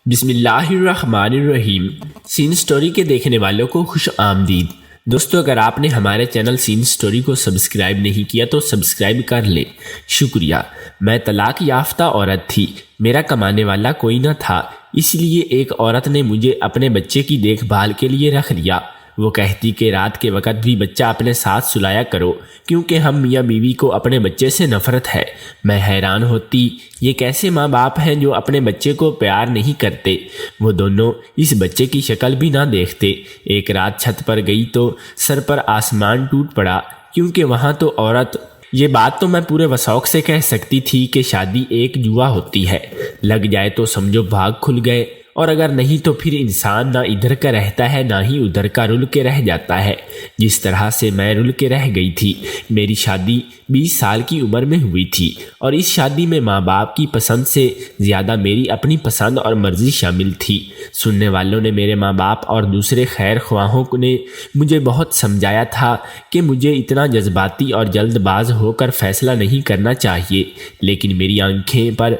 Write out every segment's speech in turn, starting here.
بسم اللہ الرحمن الرحیم۔ سین سٹوری کے دیکھنے والوں کو خوش آمدید۔ دوستو، اگر آپ نے ہمارے چینل سین سٹوری کو سبسکرائب نہیں کیا تو سبسکرائب کر لیں۔ شکریہ۔ میں طلاق یافتہ عورت تھی، میرا کمانے والا کوئی نہ تھا، اس لیے ایک عورت نے مجھے اپنے بچے کی دیکھ بھال کے لیے رکھ لیا۔ وہ کہتی کہ رات کے وقت بھی بچہ اپنے ساتھ سلایا کرو، کیونکہ ہم میاں بیوی کو اپنے بچے سے نفرت ہے۔ میں حیران ہوتی، یہ کیسے ماں باپ ہیں جو اپنے بچے کو پیار نہیں کرتے؟ وہ دونوں اس بچے کی شکل بھی نہ دیکھتے۔ ایک رات چھت پر گئی تو سر پر آسمان ٹوٹ پڑا، کیونکہ وہاں تو عورت۔ یہ بات تو میں پورے وثوق سے کہہ سکتی تھی کہ شادی ایک جوا ہوتی ہے، لگ جائے تو سمجھو بھاگ کھل گئے، اور اگر نہیں تو پھر انسان نہ ادھر کا رہتا ہے نہ ہی ادھر کا، رل کے رہ جاتا ہے۔ جس طرح سے میں رل کے رہ گئی تھی۔ میری شادی 20 سال کی عمر میں ہوئی تھی، اور اس شادی میں ماں باپ کی پسند سے زیادہ میری اپنی پسند اور مرضی شامل تھی۔ سننے والوں نے، میرے ماں باپ اور دوسرے خیر خواہوں نے مجھے بہت سمجھایا تھا کہ مجھے اتنا جذباتی اور جلد باز ہو کر فیصلہ نہیں کرنا چاہیے، لیکن میری آنکھیں پر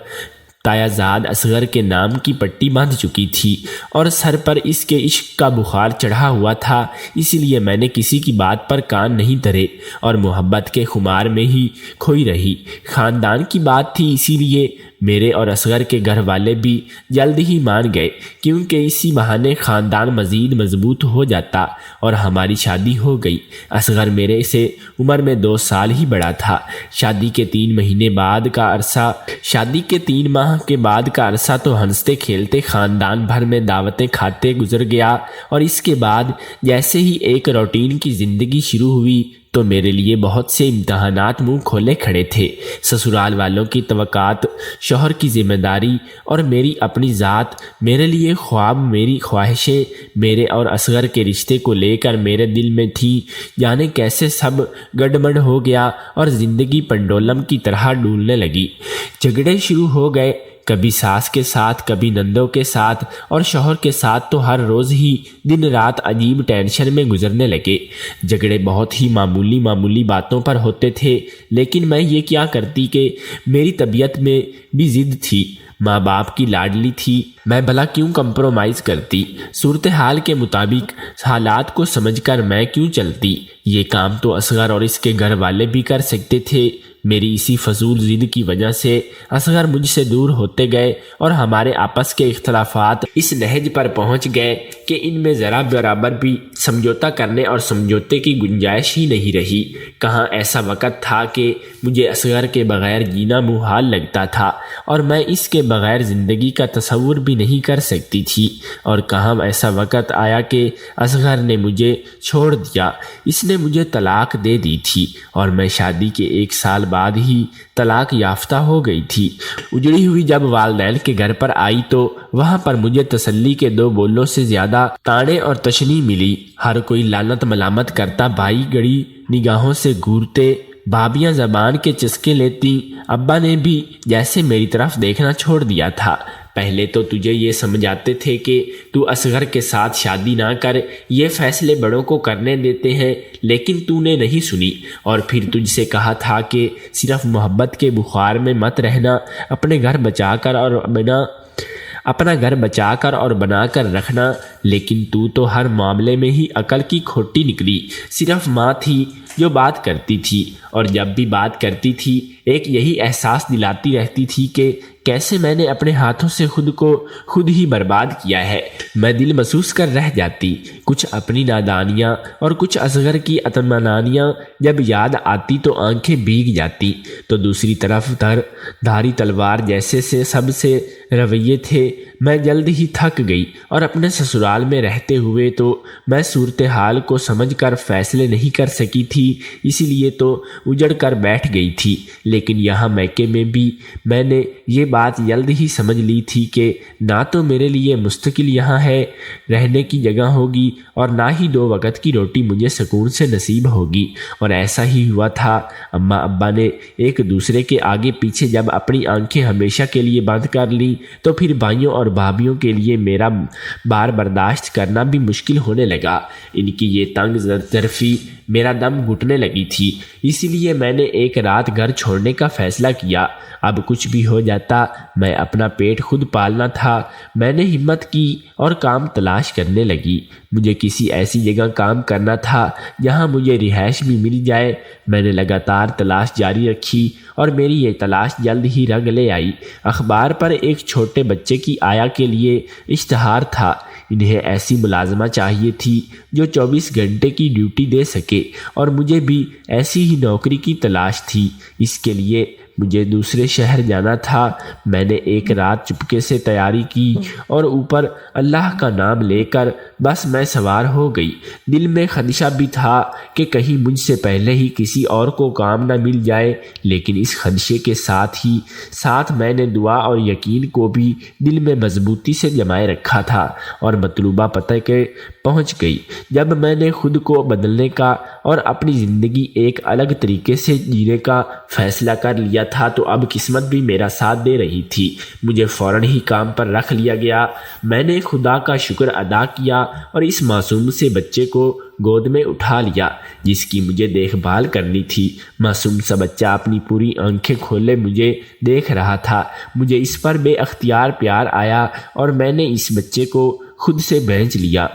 تایازاد اصغر کے نام کی پٹی باندھ چکی تھی اور سر پر اس کے عشق کا بخار چڑھا ہوا تھا، اس لیے میں نے کسی کی بات پر کان نہیں دھرے اور محبت کے خمار میں ہی کھوئی رہی۔ خاندان کی بات تھی، اسی لیے میرے اور اصغر کے گھر والے بھی جلد ہی مان گئے، کیونکہ اسی بہانے خاندان مزید مضبوط ہو جاتا، اور ہماری شادی ہو گئی۔ اصغر میرے سے عمر میں 2 سال ہی بڑا تھا۔ شادی کے 3 ماہ کے بعد کا عرصہ تو ہنستے کھیلتے خاندان بھر میں دعوتیں کھاتے گزر گیا، اور اس کے بعد جیسے ہی ایک روٹین کی زندگی شروع ہوئی تو میرے لیے بہت سے امتحانات منہ کھولے کھڑے تھے۔ سسرال والوں کی توقعات، شوہر کی ذمہ داری اور میری اپنی ذات، میرے لیے خواب، میری خواہشیں، میرے اور اصغر کے رشتے کو لے کر میرے دل میں تھی، جانے کیسے سب گڑبڑ ہو گیا اور زندگی پنڈولم کی طرح ڈولنے لگی۔ جھگڑے شروع ہو گئے، کبھی ساس کے ساتھ، کبھی نندوں کے ساتھ، اور شوہر کے ساتھ تو ہر روز ہی دن رات عجیب ٹینشن میں گزرنے لگے۔ جھگڑے بہت ہی معمولی باتوں پر ہوتے تھے، لیکن میں یہ کیا کرتی کہ میری طبیعت میں بھی ضد تھی، ماں باپ کی لاڈلی تھی، میں بھلا کیوں کمپرومائز کرتی؟ صورتحال کے مطابق حالات کو سمجھ کر میں کیوں چلتی؟ یہ کام تو اصغر اور اس کے گھر والے بھی کر سکتے تھے۔ میری اسی فضول ضد کی وجہ سے اصغر مجھ سے دور ہوتے گئے، اور ہمارے آپس کے اختلافات اس نہج پر پہنچ گئے کہ ان میں ذرا برابر بھی سمجھوتا کرنے اور سمجھوتے کی گنجائش ہی نہیں رہی۔ کہاں ایسا وقت تھا کہ مجھے اصغر کے بغیر جینا محال لگتا تھا، اور میں اس کے بغیر زندگی کا تصور بھی نہیں کر سکتی تھی، اور کہاں ایسا وقت آیا کہ اصغر نے مجھے چھوڑ دیا۔ اس نے مجھے طلاق دے دی تھی، اور میں شادی کے 1 سال بعد ہی طلاق یافتہ ہو گئی تھی۔ اجڑی ہوئی جب والدین کے گھر پر آئی تو وہاں پر مجھے تسلی کے 2 بولوں سے زیادہ طعنے اور تشنیع ملی۔ ہر کوئی لعنت ملامت کرتا، بھائی گڑی نگاہوں سے گھورتے، بھابیاں زبان کے چسکے لیتی، ابا نے بھی جیسے میری طرف دیکھنا چھوڑ دیا تھا۔ پہلے تو تجھے یہ سمجھاتے تھے کہ تو اصغر کے ساتھ شادی نہ کر، یہ فیصلے بڑوں کو کرنے دیتے ہیں، لیکن تو نے نہیں سنی، اور پھر تجھ سے کہا تھا کہ صرف محبت کے بخار میں مت رہنا، اپنا گھر بچا کر اور بنا کر رکھنا، لیکن تو ہر معاملے میں ہی عقل کی کھوٹی نکلی۔ صرف ماں تھی جو بات کرتی تھی، اور جب بھی بات کرتی تھی ایک یہی احساس دلاتی رہتی تھی کہ کیسے میں نے اپنے ہاتھوں سے خود کو خود ہی برباد کیا ہے۔ میں دل محسوس کر رہ جاتی، کچھ اپنی نادانیاں اور کچھ اصغر کی اطمینانیاں جب یاد آتی تو آنکھیں بھیگ جاتی، تو دوسری طرف دھاری تلوار جیسے سے سب سے رویے تھے۔ میں جلد ہی تھک گئی، اور اپنے سسرال میں رہتے ہوئے تو میں صورتحال کو سمجھ کر فیصلے نہیں کر سکی تھی، اسی لیے تو اجڑ کر بیٹھ گئی تھی۔ لیکن یہاں میکے میں بھی میں نے یہ بات جلد ہی سمجھ لی تھی کہ نہ تو میرے لیے مستقل یہاں ہے رہنے کی جگہ ہوگی، اور نہ ہی 2 وقت کی روٹی مجھے سکون سے نصیب ہوگی۔ اور ایسا ہی ہوا تھا۔ اماں ابا نے ایک دوسرے کے آگے پیچھے جب اپنی آنکھیں ہمیشہ کے لیے بند کر لیں تو پھر بھائیوں اور بھابھیوں کے لیے میرا بار برداشت کرنا بھی مشکل ہونے لگا۔ ان کی یہ تنگ طرفی میرا دم گھٹنے لگی تھی، اسی لیے میں نے ایک رات گھر چھوڑنے کا فیصلہ کیا۔ اب کچھ بھی ہو جاتا، میں اپنا پیٹ خود پالنا تھا۔ میں نے ہمت کی اور کام تلاش کرنے لگی۔ مجھے کسی ایسی جگہ کام کرنا تھا جہاں مجھے رہائش بھی مل جائے۔ میں نے لگاتار تلاش جاری رکھی اور میری یہ تلاش جلد ہی رنگ لے آئی۔ اخبار پر ایک چھوٹے بچے کی آیا کے لیے اشتہار تھا۔ انہیں ایسی ملازمہ چاہیے تھی جو 24 گھنٹے کی ڈیوٹی دے سکے، اور مجھے بھی ایسی ہی نوکری کی تلاش تھی۔ اس کے لیے مجھے دوسرے شہر جانا تھا۔ میں نے ایک رات چپکے سے تیاری کی اور اوپر اللہ کا نام لے کر بس میں سوار ہو گئی۔ دل میں خدشہ بھی تھا کہ کہیں مجھ سے پہلے ہی کسی اور کو کام نہ مل جائے، لیکن اس خدشے کے ساتھ میں نے دعا اور یقین کو بھی دل میں مضبوطی سے جمائے رکھا تھا اور مطلوبہ پتہ کے پہنچ گئی۔ جب میں نے خود کو بدلنے کا اور اپنی زندگی ایک الگ طریقے سے جینے کا فیصلہ کر لیا تھا تو اب قسمت بھی میرا ساتھ دے رہی تھی۔ مجھے فوراً ہی کام پر رکھ لیا گیا۔ میں نے خدا کا شکر ادا کیا اور اس معصوم سے بچے کو گود میں اٹھا لیا جس کی مجھے دیکھ بھال کرنی تھی۔ معصوم سا بچہ اپنی پوری آنکھیں کھولے مجھے دیکھ رہا تھا۔ مجھے اس پر بے اختیار پیار آیا اور میں نے اس بچے کو خود سے بھینچ لیا۔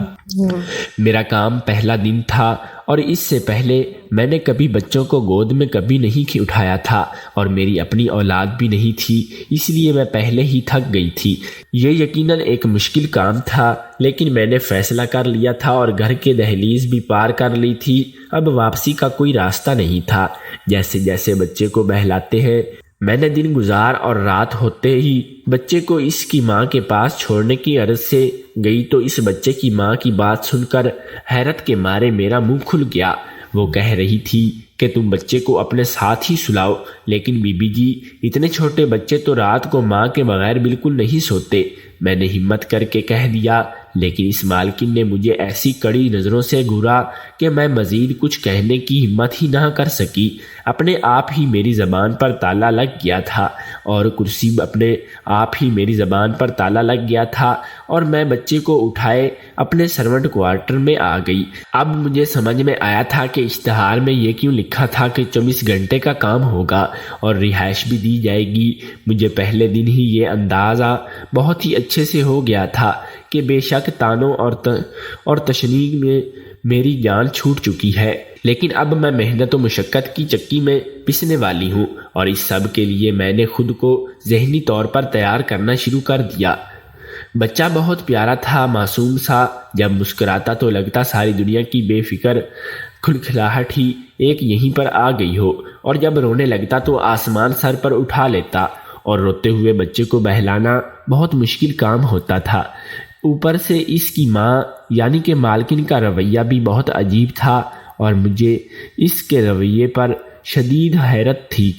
میرا کام پہلا دن تھا اور اس سے پہلے میں نے کبھی بچوں کو گود میں کبھی نہیں اٹھایا تھا، اور میری اپنی اولاد بھی نہیں تھی، اس لیے میں پہلے ہی تھک گئی تھی۔ یہ یقیناً ایک مشکل کام تھا، لیکن میں نے فیصلہ کر لیا تھا اور گھر کے دہلیز بھی پار کر لی تھی۔ اب واپسی کا کوئی راستہ نہیں تھا۔ جیسے جیسے بچے کو بہلاتے ہیں، میں نے دن گزار اور رات ہوتے ہی بچے کو اس کی ماں کے پاس چھوڑنے کی عرض سے گئی تو اس بچے کی ماں کی بات سن کر حیرت کے مارے میرا منہ کھل گیا۔ وہ کہہ رہی تھی کہ تم بچے کو اپنے ساتھ ہی سلاؤ، لیکن بی بی جی، اتنے چھوٹے بچے تو رات کو ماں کے بغیر بالکل نہیں سوتے۔ میں نے ہمت کر کے کہہ دیا، لیکن اس مالکن نے مجھے ایسی کڑی نظروں سے گھورا کہ میں مزید کچھ کہنے کی ہمت ہی نہ کر سکی۔ اپنے آپ ہی میری زبان پر تالا لگ گیا تھا اور میں بچے کو اٹھائے اپنے سرونٹ کوارٹر میں آ گئی۔ اب مجھے سمجھ میں آیا تھا کہ اشتہار میں یہ کیوں لکھا تھا کہ 24 گھنٹے کا کام ہوگا اور رہائش بھی دی جائے گی۔ مجھے پہلے دن ہی یہ اندازہ بہت ہی اچھے سے ہو گیا تھا کہ بے شک تانوں اور تشنیع میں میری جان چھوٹ چکی ہے، لیکن اب میں محنت و مشقت کی چکی میں پسنے والی ہوں، اور اس سب کے لیے میں نے خود کو ذہنی طور پر تیار کرنا شروع کر دیا۔ بچہ بہت پیارا تھا، معصوم سا۔ جب مسکراتا تو لگتا ساری دنیا کی بے فکر کھلکھلاہٹ ہی ایک یہیں پر آ گئی ہو، اور جب رونے لگتا تو آسمان سر پر اٹھا لیتا، اور روتے ہوئے بچے کو بہلانا بہت مشکل کام ہوتا تھا۔ اوپر سے اس کی ماں یعنی کہ مالکن کا رویہ بھی بہت عجیب تھا، اور مجھے اس کے رویے پر شدید حیرت تھی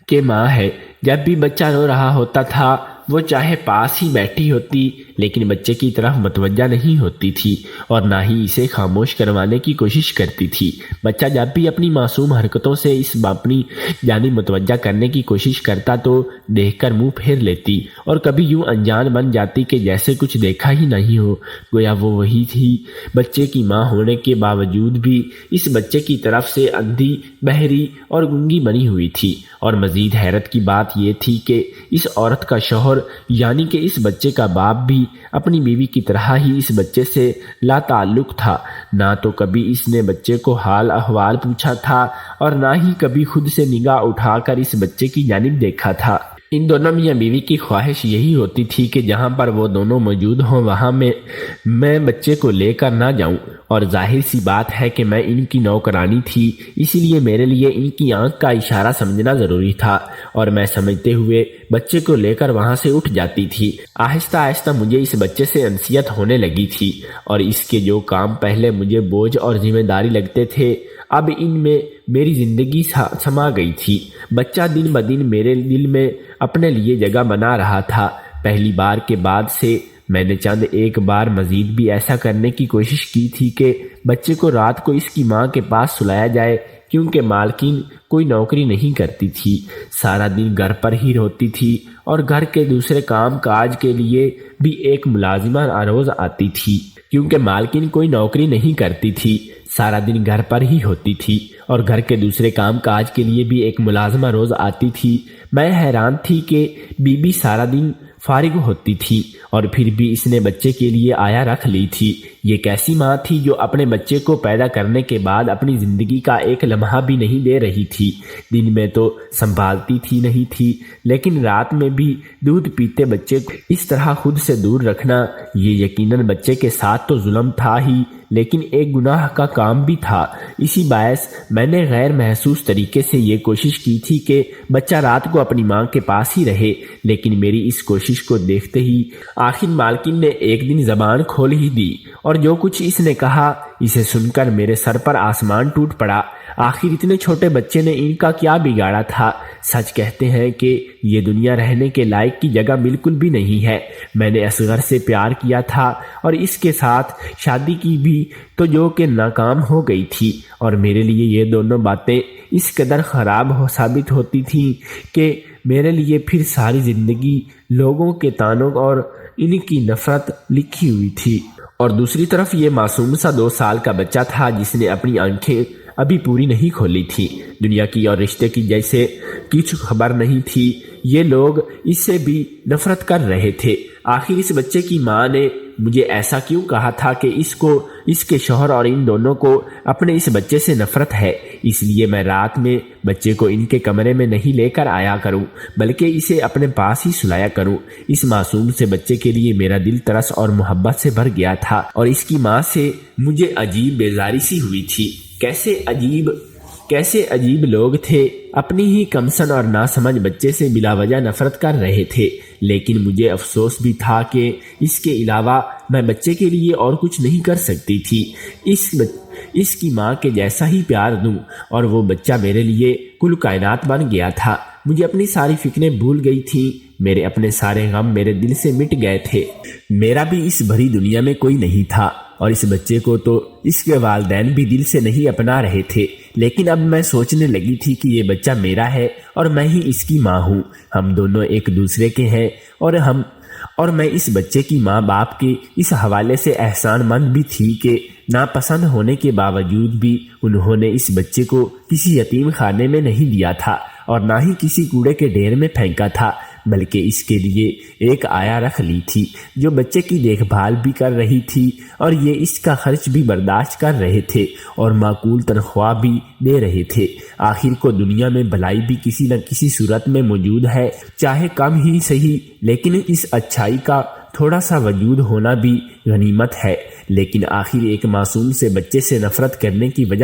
کہ ماں ہے۔ جب بھی بچہ رو رہا ہوتا تھا وہ چاہے پاس ہی بیٹھی ہوتی لیکن بچے کی طرف متوجہ نہیں ہوتی تھی اور نہ ہی اسے خاموش کروانے کی کوشش کرتی تھی۔ بچہ جب بھی اپنی معصوم حرکتوں سے اس اپنی جانب متوجہ کرنے کی کوشش کرتا تو دیکھ کر منہ پھیر لیتی اور کبھی یوں انجان بن جاتی کہ جیسے کچھ دیکھا ہی نہیں ہو، گویا وہ وہی تھی۔ بچے کی ماں ہونے کے باوجود بھی اس بچے کی طرف سے اندھی، بہری اور گونگی بنی ہوئی تھی، اور مزید حیرت کی بات یہ تھی کہ اس عورت کا شوہر یعنی کہ اس بچے کا باپ بھی اپنی بیوی کی طرح ہی اس بچے سے لا تعلق تھا۔ نہ تو کبھی اس نے بچے کو حال احوال پوچھا تھا اور نہ ہی کبھی خود سے نگاہ اٹھا کر اس بچے کی جانب دیکھا تھا۔ ان دونوں میاں بیوی کی خواہش یہی ہوتی تھی کہ جہاں پر وہ دونوں موجود ہوں وہاں میں بچے کو لے کر نہ جاؤں، اور ظاہر سی بات ہے کہ میں ان کی نوکرانی تھی، اسی لیے میرے لیے ان کی آنکھ کا اشارہ سمجھنا ضروری تھا اور میں سمجھتے ہوئے بچے کو لے کر وہاں سے اٹھ جاتی تھی۔ آہستہ آہستہ مجھے اس بچے سے انسیت ہونے لگی تھی اور اس کے جو کام پہلے مجھے بوجھ اور ذمہ داری لگتے تھے اب ان میں میری زندگی سما گئی تھی۔ بچہ دن بدن میرے دل میں اپنے لیے جگہ بنا رہا تھا۔ پہلی بار کے بعد سے میں نے چند ایک بار مزید بھی ایسا کرنے کی کوشش کی تھی کہ بچے کو رات کو اس کی ماں کے پاس سلایا جائے، کیونکہ مالکین کوئی نوکری نہیں کرتی تھی، سارا دن گھر پر ہی ہوتی تھی اور گھر کے دوسرے کام کاج کے لیے بھی ایک ملازمہ روز آتی تھی۔ کیونکہ مالکین کوئی نوکری نہیں کرتی تھی، سارا دن گھر پر ہی ہوتی تھی اور گھر کے دوسرے کام کاج کے لیے بھی ایک ملازمہ روز آتی تھی۔ میں حیران تھی کہ بی بی سارا دن فارغ ہوتی تھی اور پھر بھی اس نے بچے کے لیے آیا رکھ لی تھی۔ یہ کیسی ماں تھی جو اپنے بچے کو پیدا کرنے کے بعد اپنی زندگی کا ایک لمحہ بھی نہیں دے رہی تھی۔ دن میں تو سنبھالتی تھی نہیں تھی، لیکن رات میں بھی دودھ پیتے بچے کو اس طرح خود سے دور رکھنا، یہ یقیناً بچے کے ساتھ تو ظلم تھا ہی، لیکن ایک گناہ کا کام بھی تھا۔ اسی باعث میں نے غیر محسوس طریقے سے یہ کوشش کی تھی کہ بچہ رات کو اپنی ماں کے پاس ہی رہے، لیکن میری اس کوشش کو دیکھتے ہی آخر مالکن نے ایک دن زبان کھول ہی دی، اور جو کچھ اس نے کہا اسے سن کر میرے سر پر آسمان ٹوٹ پڑا۔ آخر اتنے چھوٹے بچے نے ان کا کیا بگاڑا تھا؟ سچ کہتے ہیں کہ یہ دنیا رہنے کے لائق کی جگہ بالکل بھی نہیں ہے۔ میں نے اصغر سے پیار کیا تھا اور اس کے ساتھ شادی کی بھی، تو جو کہ ناکام ہو گئی تھی، اور میرے لیے یہ دونوں باتیں اس قدر خراب ثابت ہوتی تھیں کہ میرے لیے پھر ساری زندگی لوگوں کے طعنوں اور ان کی نفرت لکھی ہوئی تھی۔ اور دوسری طرف یہ معصوم سا 2 سال کا بچہ تھا جس نے اپنی آنکھیں ابھی پوری نہیں کھولی تھی، دنیا کی اور رشتے کی جیسے کچھ خبر نہیں تھی۔ یہ لوگ اس سے بھی نفرت کر رہے تھے۔ آخر اس بچے کی ماں نے مجھے ایسا کیوں کہا تھا کہ اس کے شوہر اور ان دونوں کو اپنے اس بچے سے نفرت ہے، اس لیے میں رات میں بچے کو ان کے کمرے میں نہیں لے کر آیا کروں، بلکہ اسے اپنے پاس ہی سلایا کروں۔ اس معصوم سے بچے کے لیے میرا دل ترس اور محبت سے بھر گیا تھا، اور اس کی ماں سے مجھے عجیب بیزاری سی ہوئی تھی۔ کیسے عجیب لوگ تھے، اپنی ہی کمسن اور ناسمجھ بچے سے بلا وجہ نفرت کر رہے تھے، لیکن مجھے افسوس بھی تھا کہ اس کے علاوہ میں بچے کے لیے اور کچھ نہیں کر سکتی تھی۔ اس کی ماں کے جیسا ہی پیار دوں، اور وہ بچہ میرے لیے کل کائنات بن گیا تھا۔ مجھے اپنی ساری فکریں بھول گئی تھیں، میرے اپنے سارے غم میرے دل سے مٹ گئے تھے۔ میرا بھی اس بھری دنیا میں کوئی نہیں تھا، اور اس بچے کو تو اس کے والدین بھی دل سے نہیں اپنا رہے تھے، لیکن اب میں سوچنے لگی تھی کہ یہ بچہ میرا ہے اور میں ہی اس کی ماں ہوں۔ ہم دونوں ایک دوسرے کے ہیں، اور میں اس بچے کی ماں باپ کے اس حوالے سے احسان مند بھی تھی کہ ناپسند ہونے کے باوجود بھی انہوں نے اس بچے کو کسی یتیم خانے میں نہیں دیا تھا اور نہ ہی کسی کوڑے کے ڈھیر میں پھینکا تھا، بلکہ اس کے لیے ایک آیا رکھ لی تھی جو بچے کی دیکھ بھال بھی کر رہی تھی، اور یہ اس کا خرچ بھی برداشت کر رہے تھے اور معقول تنخواہ بھی دے رہے تھے۔ آخر کو دنیا میں بھلائی بھی کسی نہ کسی صورت میں موجود ہے، چاہے کم ہی صحیح، لیکن اس اچھائی کا تھوڑا سا وجود ہونا بھی غنیمت ہے۔ لیکن آخر ایک معصوم سے بچے سے نفرت کرنے کی وجہ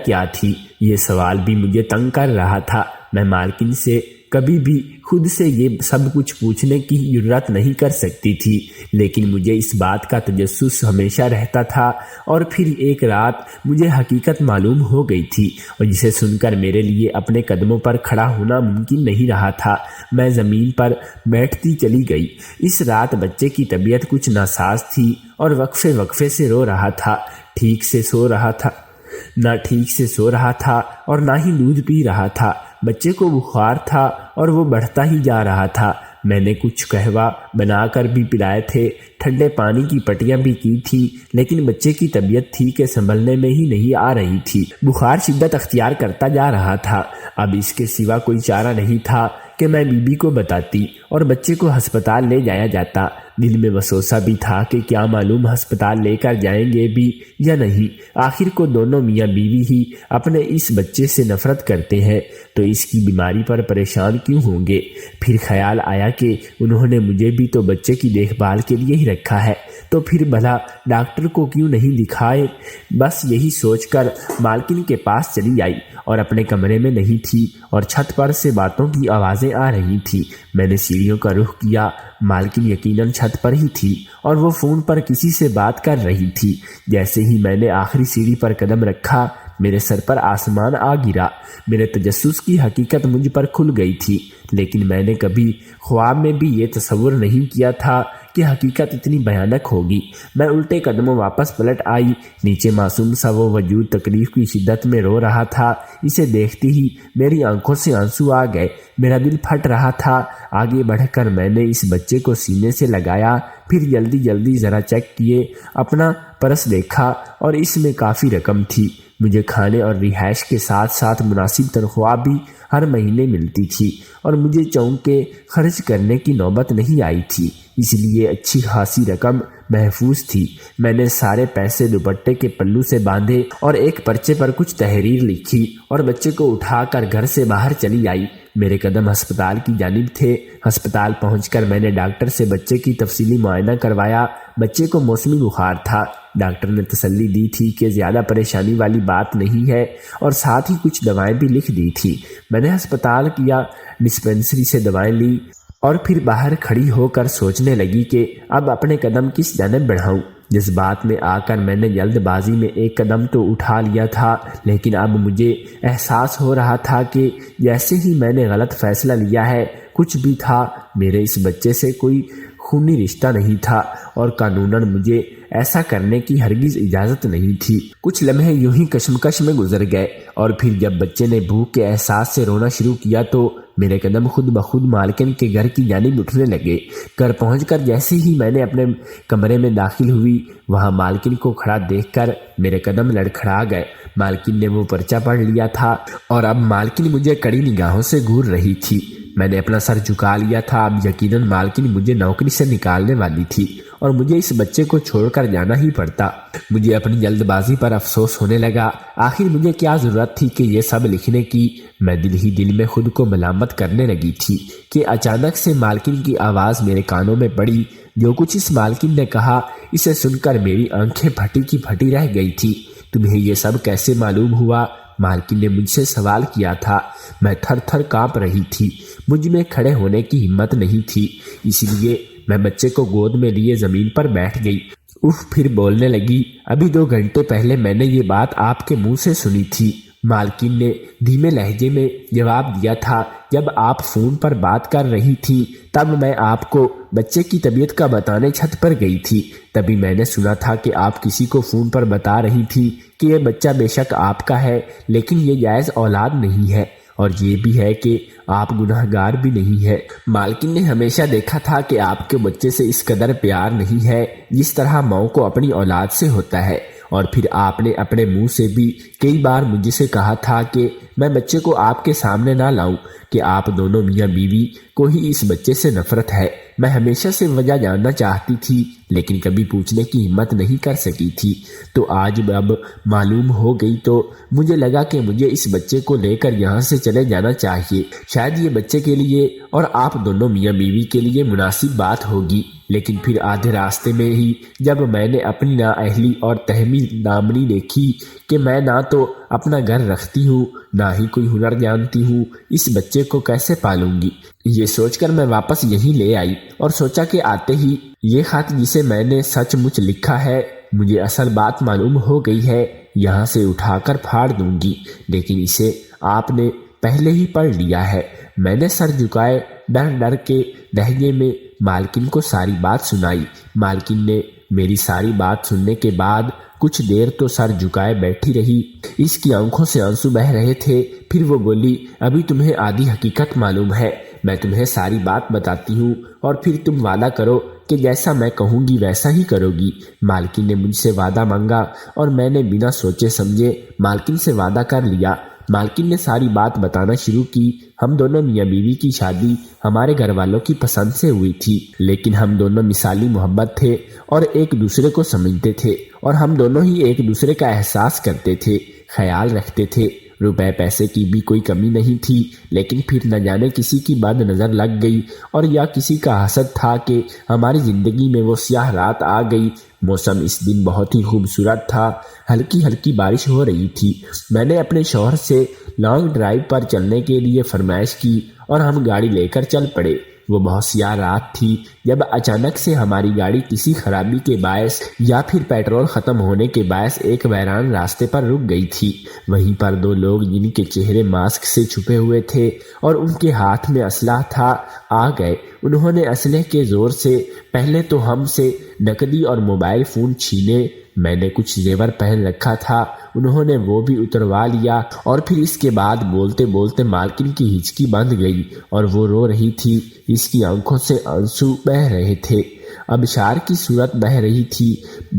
کیا تھی؟ یہ سوال بھی مجھے تنگ کر رہا تھا۔ میں مالکن سے کبھی بھی خود سے یہ سب کچھ پوچھنے کی جرات نہیں کر سکتی تھی، لیکن مجھے اس بات کا تجسس ہمیشہ رہتا تھا، اور پھر ایک رات مجھے حقیقت معلوم ہو گئی تھی، اور جسے سن کر میرے لیے اپنے قدموں پر کھڑا ہونا ممکن نہیں رہا تھا۔ میں زمین پر بیٹھتی چلی گئی۔ اس رات بچے کی طبیعت کچھ ناساز تھی اور وقفے سے رو رہا تھا، نہ ٹھیک سے سو رہا تھا اور نہ ہی دودھ پی رہا تھا۔ بچے کو بخار تھا اور وہ بڑھتا ہی جا رہا تھا۔ میں نے کچھ قہوہ بنا کر بھی پلائے تھے، ٹھنڈے پانی کی پٹیاں بھی کی تھی، لیکن بچے کی طبیعت تھی کہ سنبھلنے میں ہی نہیں آ رہی تھی۔ بخار شدت اختیار کرتا جا رہا تھا۔ اب اس کے سوا کوئی چارہ نہیں تھا کہ میں بیوی کو بتاتی اور بچے کو ہسپتال لے جایا جاتا۔ دل میں وسوسہ بھی تھا کہ کیا معلوم ہسپتال لے کر جائیں گے بھی یا نہیں۔ آخر کو دونوں میاں بیوی ہی اپنے اس بچے سے نفرت کرتے ہیں، تو اس کی بیماری پر پریشان کیوں ہوں گے؟ پھر خیال آیا کہ انہوں نے مجھے بھی تو بچے کی دیکھ بھال کے لیے ہی رکھا ہے، تو پھر بھلا ڈاکٹر کو کیوں نہیں دکھائے؟ بس یہی سوچ کر مالکن کے پاس چلی آئی، اور اپنے کمرے میں نہیں تھی اور چھت پر سے باتوں کی آوازیں آ رہی تھی۔ میں نے سیڑھیوں کا رخ کیا۔ مالکن یقیناً چھت پر ہی تھی اور وہ فون پر کسی سے بات کر رہی تھی۔ جیسے ہی میں نے آخری سیڑھی پر قدم رکھا، میرے سر پر آسمان آ گرا۔ میرے تجسس کی حقیقت مجھ پر کھل گئی تھی، لیکن میں نے کبھی خواب میں بھی یہ تصور نہیں کیا تھا کہ حقیقت اتنی بھیانک ہوگی۔ میں الٹے قدموں واپس پلٹ آئی۔ نیچے معصوم سا وہ وجود تکلیف کی شدت میں رو رہا تھا۔ اسے دیکھتی ہی میری آنکھوں سے آنسو آ گئے، میرا دل پھٹ رہا تھا۔ آگے بڑھ کر میں نے اس بچے کو سینے سے لگایا، پھر جلدی جلدی ذرا چیک کیے، اپنا پرس دیکھا اور اس میں کافی رقم تھی۔ مجھے کھانے اور رہائش کے ساتھ ساتھ مناسب تنخواہ بھی ہر مہینے ملتی تھی اور مجھے چونک کے خرچ کرنے کی نوبت نہیں آئی تھی، اس لیے اچھی خاصی رقم محفوظ تھی۔ میں نے سارے پیسے دوپٹے کے پلو سے باندھے اور ایک پرچے پر کچھ تحریر لکھی اور بچے کو اٹھا کر گھر سے باہر چلی آئی۔ میرے قدم ہسپتال کی جانب تھے۔ ہسپتال پہنچ کر میں نے ڈاکٹر سے بچے کی تفصیلی معائنہ کروایا۔ بچے کو موسمی بخار تھا۔ ڈاکٹر نے تسلی دی تھی کہ زیادہ پریشانی والی بات نہیں ہے اور ساتھ ہی کچھ دوائیں بھی لکھ دی تھی۔ میں نے ہسپتال یا ڈسپنسری سے دوائیں لی اور پھر باہر کھڑی ہو کر سوچنے لگی کہ اب اپنے قدم کس جانب بڑھاؤں۔ جذبات میں آ کر میں نے جلد بازی میں ایک قدم تو اٹھا لیا تھا، لیکن اب مجھے احساس ہو رہا تھا کہ جیسے ہی میں نے غلط فیصلہ لیا ہے۔ کچھ بھی تھا، میرے اس بچے سے کوئی خونی رشتہ نہیں تھا اور قانوناً مجھے ایسا کرنے کی ہرگز اجازت نہیں تھی۔ کچھ لمحے یوں ہی کشمکش میں گزر گئے اور پھر جب بچے نے بھوک کے احساس سے رونا شروع کیا تو میرے قدم خود بخود مالکن کے گھر کی جانب اٹھنے لگے۔ گھر پہنچ کر جیسے ہی میں نے اپنے کمرے میں داخل ہوئی، وہاں مالکن کو کھڑا دیکھ کر میرے قدم لڑکھڑا گئے۔ مالکن نے وہ پرچہ پڑھ لیا تھا اور اب مالکن مجھے کڑی نگاہوں سے گھور رہی تھی۔ میں نے اپنا سر جھکا لیا تھا۔ اب یقیناً مالکن مجھے نوکری سے نکالنے والی تھی اور مجھے اس بچے کو چھوڑ کر جانا ہی پڑتا۔ مجھے اپنی جلد بازی پر افسوس ہونے لگا۔ آخر مجھے کیا ضرورت تھی کہ یہ سب لکھنے کی؟ میں دل ہی دل میں خود کو ملامت کرنے لگی تھی کہ اچانک سے مالکن کی آواز میرے کانوں میں پڑی۔ جو کچھ اس مالکن نے کہا، اسے سن کر میری آنکھیں پھٹی کی پھٹی رہ گئی تھی۔ تمہیں یہ سب کیسے معلوم ہوا؟ مالکن نے مجھ سے سوال کیا تھا۔ میں تھر تھر کانپ رہی تھی۔ مجھ میں کھڑے ہونے کی ہمت نہیں تھی، اس لیے میں بچے کو گود میں لیے زمین پر بیٹھ گئی۔ پھر بولنے لگی، ابھی 2 گھنٹے پہلے میں نے یہ بات آپ کے منہ سے سنی تھی۔ مالکن نے دھیمے لہجے میں جواب دیا تھا، جب آپ فون پر بات کر رہی تھی تب میں آپ کو بچے کی طبیعت کا بتانے چھت پر گئی تھی۔ تبھی میں نے سنا تھا کہ آپ کسی کو فون پر بتا رہی تھی کہ یہ بچہ بے شک آپ کا ہے، لیکن یہ جائز اولاد نہیں ہے اور یہ بھی ہے کہ آپ گناہ گار بھی نہیں ہے۔ مالکن نے ہمیشہ دیکھا تھا کہ آپ کے بچے سے اس قدر پیار نہیں ہے جس طرح ماں کو اپنی اولاد سے ہوتا ہے، اور پھر آپ نے اپنے منہ سے بھی کئی بار مجھ سے کہا تھا کہ میں بچے کو آپ کے سامنے نہ لاؤں، کہ آپ دونوں میاں بیوی کو ہی اس بچے سے نفرت ہے۔ میں ہمیشہ سے وجہ جاننا چاہتی تھی لیکن کبھی پوچھنے کی ہمت نہیں کر سکی تھی، تو آج اب معلوم ہو گئی تو مجھے لگا کہ مجھے اس بچے کو لے کر یہاں سے چلے جانا چاہیے۔ شاید یہ بچے کے لیے اور آپ دونوں میاں بیوی کے لیے مناسب بات ہوگی، لیکن پھر آدھے راستے میں ہی جب میں نے اپنی نااہلی اور تہمی دامنی دیکھی کہ میں نہ تو اپنا گھر رکھتی ہوں نہ ہی کوئی ہنر جانتی ہوں، اس بچے کو کیسے پالوں گی؟ یہ سوچ کر میں واپس یہیں لے آئی اور سوچا کہ آتے ہی یہ خط جسے میں نے سچ مچ لکھا ہے، مجھے اصل بات معلوم ہو گئی ہے، یہاں سے اٹھا کر پھاڑ دوں گی، لیکن اسے آپ نے پہلے ہی پڑھ لیا ہے۔ میں نے سر جھکائے ڈر ڈر کے لہجے میں مالکن کو ساری بات سنائی۔ مالکن نے میری ساری بات سننے کے بعد کچھ دیر تو سر جھکائے بیٹھی رہی، اس کی آنکھوں سے آنسو بہہ رہے تھے۔ پھر وہ بولی، ابھی تمہیں آدھی حقیقت معلوم ہے، میں تمہیں ساری بات بتاتی ہوں اور پھر تم وعدہ کرو کہ جیسا میں کہوں گی ویسا ہی کرو گی۔ مالکن نے مجھ سے وعدہ مانگا اور میں نے بنا سوچے سمجھے مالکن سے وعدہ کر لیا۔ مالکن نے ساری بات بتانا شروع کی۔ ہم دونوں میاں بیوی کی شادی ہمارے گھر والوں کی پسند سے ہوئی تھی، لیکن ہم دونوں مثالی محبت تھے اور ایک دوسرے کو سمجھتے تھے، اور ہم دونوں ہی ایک دوسرے کا احساس کرتے تھے، خیال رکھتے تھے۔ روپے پیسے کی بھی کوئی کمی نہیں تھی، لیکن پھر نہ جانے کسی کی بد نظر لگ گئی اور یا کسی کا حسد تھا کہ ہماری زندگی میں وہ سیاہ رات آ گئی۔ موسم اس دن بہت ہی خوبصورت تھا، ہلکی ہلکی بارش ہو رہی تھی۔ میں نے اپنے شوہر سے لانگ ڈرائیو پر چلنے کے لیے فرمائش کی اور ہم گاڑی لے کر چل پڑے۔ وہ بہت سیاہ رات تھی جب اچانک سے ہماری گاڑی کسی خرابی کے باعث یا پھر پیٹرول ختم ہونے کے باعث ایک ویران راستے پر رک گئی تھی۔ وہیں پر دو لوگ جن کے چہرے ماسک سے چھپے ہوئے تھے اور ان کے ہاتھ میں اسلحہ تھا آ گئے۔ انہوں نے اسلحے کے زور سے پہلے تو ہم سے نقدی اور موبائل فون چھینے۔ میں نے کچھ زیور پہن رکھا تھا، انہوں نے وہ بھی اتروا لیا، اور پھر اس کے بعد بولتے بولتے مالکن کی ہچکی بندھ گئی اور وہ رو رہی تھی۔ اس کی آنکھوں سے آنسو بہہ رہے تھے، ابشار کی صورت بہہ رہی تھی۔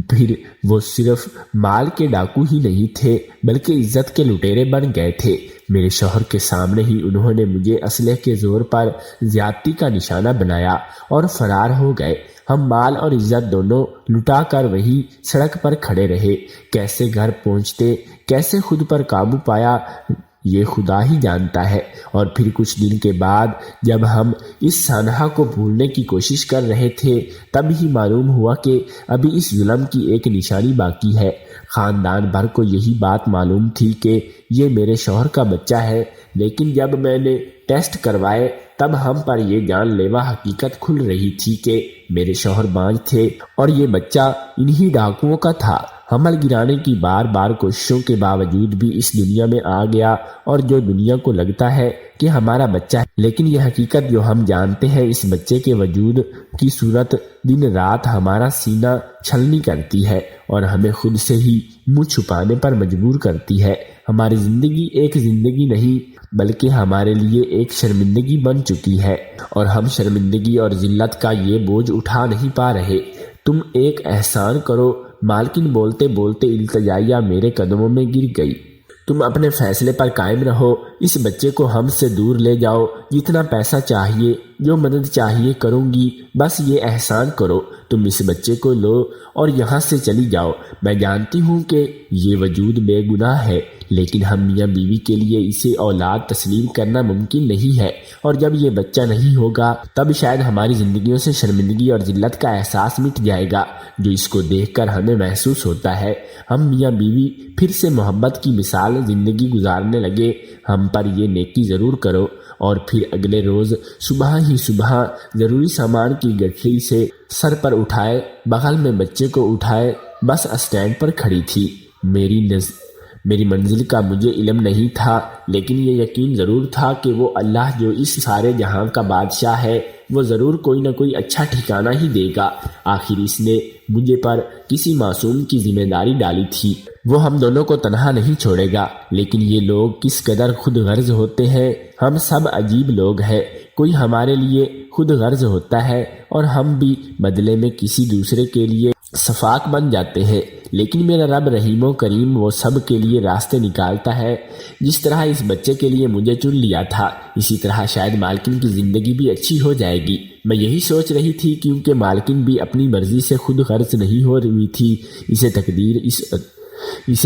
پھر وہ صرف مال کے ڈاکو ہی نہیں تھے بلکہ عزت کے لٹیرے بن گئے تھے۔ میرے شوہر کے سامنے ہی انہوں نے مجھے اسلحے کے زور پر زیادتی کا نشانہ بنایا اور فرار ہو گئے۔ ہم مال اور عزت دونوں لٹا کر وہی سڑک پر کھڑے رہے۔ کیسے گھر پہنچتے، کیسے خود پر قابو پایا، یہ خدا ہی جانتا ہے۔ اور پھر کچھ دن کے بعد جب ہم اس سانحہ کو بھولنے کی کوشش کر رہے تھے تب ہی معلوم ہوا کہ ابھی اس ظلم کی ایک نشانی باقی ہے۔ خاندان بھر کو یہی بات معلوم تھی کہ یہ میرے شوہر کا بچہ ہے، لیکن جب میں نے ٹیسٹ کروائے تب ہم پر یہ جان لیوا حقیقت کھل رہی تھی کہ میرے شوہر بانج تھے اور یہ بچہ انہی ڈاکوؤں کا تھا۔ حمل گرانے کی بار بار کوششوں کے باوجود بھی اس دنیا میں آ گیا، اور جو دنیا کو لگتا ہے کہ ہمارا بچہ ہے، لیکن یہ حقیقت جو ہم جانتے ہیں اس بچے کے وجود کی صورت دن رات ہمارا سینہ چھلنی کرتی ہے اور ہمیں خود سے ہی منہ چھپانے پر مجبور کرتی ہے۔ ہماری زندگی ایک زندگی نہیں بلکہ ہمارے لیے ایک شرمندگی بن چکی ہے، اور ہم شرمندگی اور ذلت کا یہ بوجھ اٹھا نہیں پا رہے۔ تم ایک احسان کرو، مالکن بولتے بولتے التجائیہ میرے قدموں میں گر گئی۔ تم اپنے فیصلے پر قائم رہو، اس بچے کو ہم سے دور لے جاؤ، جتنا پیسہ چاہیے، جو مدد چاہیے کروں گی، بس یہ احسان کرو۔ تم اس بچے کو لو اور یہاں سے چلی جاؤ۔ میں جانتی ہوں کہ یہ وجود بے گناہ ہے، لیکن ہم میاں بیوی کے لیے اسے اولاد تسلیم کرنا ممکن نہیں ہے، اور جب یہ بچہ نہیں ہوگا تب شاید ہماری زندگیوں سے شرمندگی اور ذلت کا احساس مٹ جائے گا جو اس کو دیکھ کر ہمیں محسوس ہوتا ہے۔ ہم میاں بیوی پھر سے محبت کی مثال زندگی گزارنے لگے۔ ہم پر یہ نیکی ضرور کرو۔ اور پھر اگلے روز صبح ہی صبح ضروری سامان کی گٹھری سے سر پر اٹھائے، بغل میں بچے کو اٹھائے بس اسٹینڈ پر کھڑی تھی۔ میری منزل کا مجھے علم نہیں تھا، لیکن یہ یقین ضرور تھا کہ وہ اللہ جو اس سارے جہاں کا بادشاہ ہے وہ ضرور کوئی نہ کوئی اچھا ٹھکانہ ہی دے گا۔ آخر اس نے مجھے پر کسی معصوم کی ذمہ داری ڈالی تھی، وہ ہم دونوں کو تنہا نہیں چھوڑے گا۔ لیکن یہ لوگ کس قدر خود غرض ہوتے ہیں، ہم سب عجیب لوگ ہیں۔ کوئی ہمارے لیے خود غرض ہوتا ہے اور ہم بھی بدلے میں کسی دوسرے کے لیے سفاک بن جاتے ہیں، لیکن میرا رب رحیم و کریم وہ سب کے لیے راستے نکالتا ہے۔ جس طرح اس بچے کے لیے مجھے چن لیا تھا، اسی طرح شاید مالکن کی زندگی بھی اچھی ہو جائے گی۔ میں یہی سوچ رہی تھی کیونکہ مالکن بھی اپنی مرضی سے خود غرض نہیں ہو رہی تھی، اسے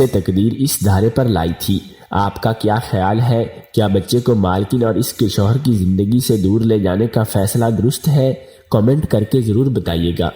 تقدیر اس دھارے پر لائی تھی۔ آپ کا کیا خیال ہے؟ کیا بچے کو مالکن اور اس کے شوہر کی زندگی سے دور لے جانے کا فیصلہ درست ہے؟ کامنٹ کر کے ضرور بتائیے گا۔